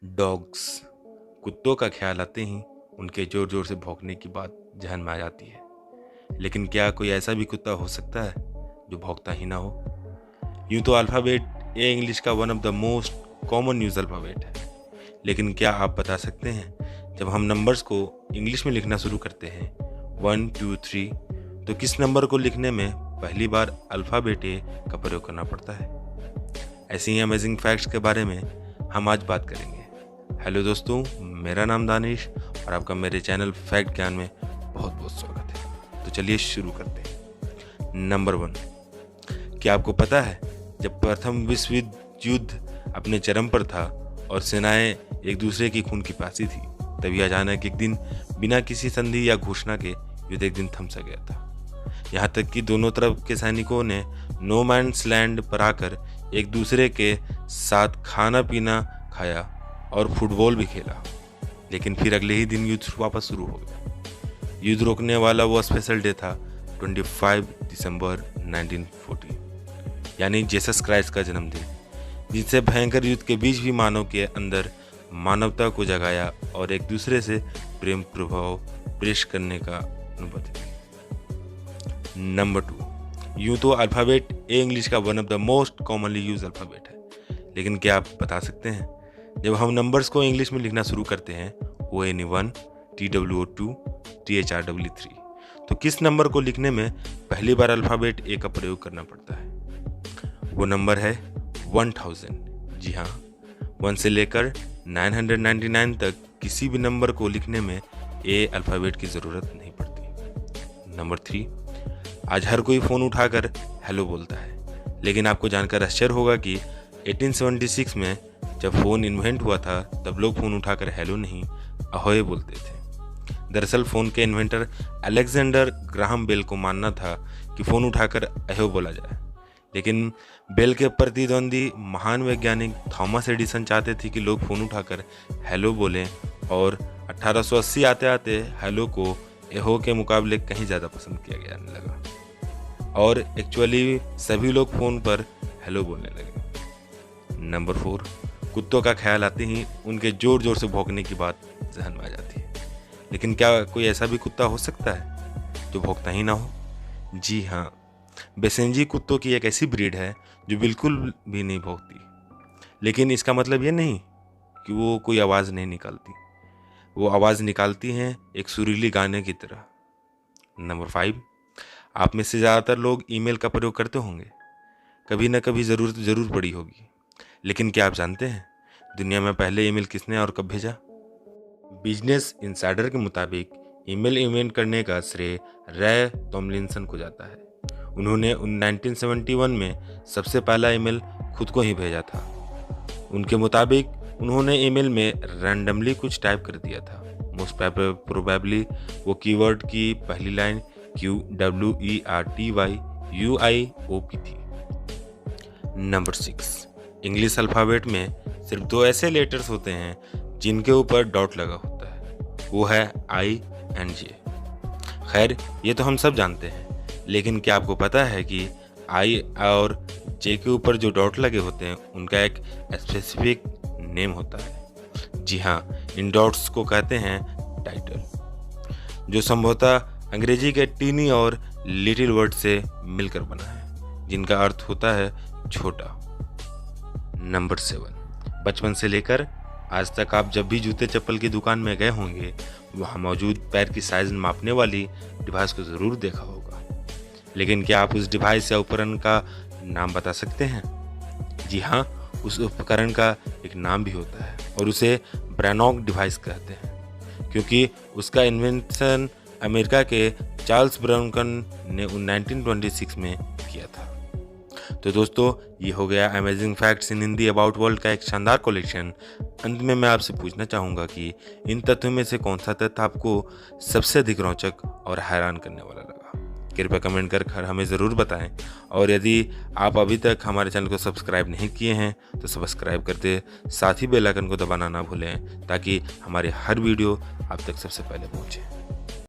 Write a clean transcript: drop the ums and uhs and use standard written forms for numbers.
Dogs, कुत्तों का ख्याल आते ही उनके ज़ोर ज़ोर से भौंकने की बात जहन में आ जाती है। लेकिन क्या कोई ऐसा भी कुत्ता हो सकता है जो भौंकता ही ना हो? यूँ तो अल्फ़ाबेट ए इंग्लिश का one of the most common use alphabet है, लेकिन क्या आप बता सकते हैं जब हम नंबर्स को इंग्लिश में लिखना शुरू करते हैं 1 2 3 तो किस नंबर को लिखने में पहली बार अल्फ़ाबेट ए का प्रयोग करना पड़ता है? ऐसे ही अमेजिंग फैक्ट्स के बारे में हम आज बात करेंगे। हेलो दोस्तों, मेरा नाम दानिश और आपका मेरे चैनल फैक्ट ज्ञान में बहुत बहुत स्वागत है। तो चलिए शुरू करते हैं। नंबर 1, क्या आपको पता है जब प्रथम विश्व युद्ध अपने चरम पर था और सेनाएं एक दूसरे की खून की प्यासी थी, तभी अचानक एक दिन बिना किसी संधि या घोषणा के युद्ध एक दिन थम सा गया था। यहाँ तक कि दोनों तरफ के सैनिकों ने नो मैन्स लैंड पर आकर एक दूसरे के साथ खाना पीना खाया और फुटबॉल भी खेला। लेकिन फिर अगले ही दिन युद्ध वापस शुरू हो गया। युद्ध रोकने वाला वो स्पेशल डे था 25 दिसंबर 1940, यानी जीसस क्राइस्ट का जन्मदिन, जिससे भयंकर युद्ध के बीच भी मानव के अंदर मानवता को जगाया और एक दूसरे से प्रेम प्रभाव पेश करने का अनुभूति दी। नंबर 2, यूँ तो अल्फ़ाबेट ए इंग्लिश का one of the most commonly use alphabet है, लेकिन क्या आप बता सकते हैं जब हम नंबर्स को इंग्लिश में लिखना शुरू करते हैं ONE1 TWO2 THRW3 तो किस नंबर को लिखने में पहली बार अल्फ़ाबेट ए का प्रयोग करना पड़ता है? वो नंबर है 1000। जी हाँ, 1 से लेकर 999 तक किसी भी नंबर को लिखने में ए अल्फ़ाबेट की ज़रूरत नहीं पड़ती। नंबर 3, आज हर कोई फ़ोन उठाकर हेलो बोलता है, लेकिन आपको जानकर आश्चर्य होगा कि 1876 में जब फ़ोन इन्वेंट हुआ था तब लोग फ़ोन उठाकर हेलो नहीं अहोय बोलते थे। दरअसल फ़ोन के इन्वेंटर अलेक्जेंडर ग्राहम बेल को मानना था कि फ़ोन उठाकर अहो बोला जाए, लेकिन बेल के प्रतिद्वंदी महान वैज्ञानिक थॉमस एडिसन चाहते थे कि लोग फ़ोन उठाकर हेलो बोलें, और 1880 आते आते हेलो को अहो के मुकाबले कहीं ज़्यादा पसंद किया जाने लगा और एक्चुअली सभी लोग फ़ोन पर हेलो बोलने लगे। नंबर 4, कुत्तों का ख्याल आते ही उनके ज़ोर ज़ोर से भौंकने की बात जहन में आ जाती है। लेकिन क्या कोई ऐसा भी कुत्ता हो सकता है जो भौंकता ही ना हो? जी हाँ, बेसेंजी कुत्तों की एक ऐसी ब्रीड है जो बिल्कुल भी नहीं भौंकती, लेकिन इसका मतलब ये नहीं कि वो कोई आवाज़ नहीं निकालती। वो आवाज़ निकालती हैं एक सुरीली गाने की तरह। नंबर 5, आप में से ज़्यादातर लोग ईमेल का प्रयोग करते होंगे, कभी ना कभी ज़रूरत ज़रूर पड़ी होगी। लेकिन क्या आप जानते हैं दुनिया में पहले ईमेल किसने और कब भेजा? बिजनेस इनसाइडर के मुताबिक ईमेल इन्वेंट करने का श्रेय रे टॉमलिंसन को जाता है। उन्होंने 1971 में सबसे पहला ईमेल खुद को ही भेजा था। उनके मुताबिक उन्होंने ईमेल में रैंडमली कुछ टाइप कर दिया था। मोस्ट प्रोबेबली वो कीवर्ड की पहली लाइन QWERTYUIOP थी। नंबर 6, इंग्लिश अल्फ़ाबेट में सिर्फ 2 ऐसे लेटर्स होते हैं जिनके ऊपर डॉट लगा होता है, वो है I and J। खैर, ये तो हम सब जानते हैं, लेकिन क्या आपको पता है कि I और J के ऊपर जो डॉट लगे होते हैं उनका एक स्पेसिफिक नेम होता है? जी हाँ, इन डॉट्स को कहते हैं टाइटल, जो संभवतः अंग्रेजी के टीनी और लिटिल वर्ड से मिलकर बना है, जिनका अर्थ होता है छोटा। नंबर 7, बचपन से लेकर आज तक आप जब भी जूते चप्पल की दुकान में गए होंगे, वहाँ मौजूद पैर की साइज मापने वाली डिवाइस को ज़रूर देखा होगा। लेकिन क्या आप उस डिवाइस या उपकरण का नाम बता सकते हैं? जी हाँ, उस उपकरण का एक नाम भी होता है और उसे ब्रैनॉक डिवाइस कहते हैं, क्योंकि उसका इन्वेंशन अमेरिका के चार्ल्स ब्राउनकन ने 1926 में किया था। तो दोस्तों, ये हो गया amazing facts in Hindi about world का एक शानदार कलेक्शन। अंत में मैं आपसे पूछना चाहूँगा कि इन तथ्यों में से कौन सा तथ्य आपको सबसे अधिक रोचक और हैरान करने वाला लगा? कृपया कमेंट कर हमें ज़रूर बताएं, और यदि आप अभी तक हमारे चैनल को सब्सक्राइब नहीं किए हैं तो सब्सक्राइब करते साथ ही बेल आइकन को दबाना ना भूलें, ताकि हमारे हर वीडियो आप तक सबसे पहले पहुँचे।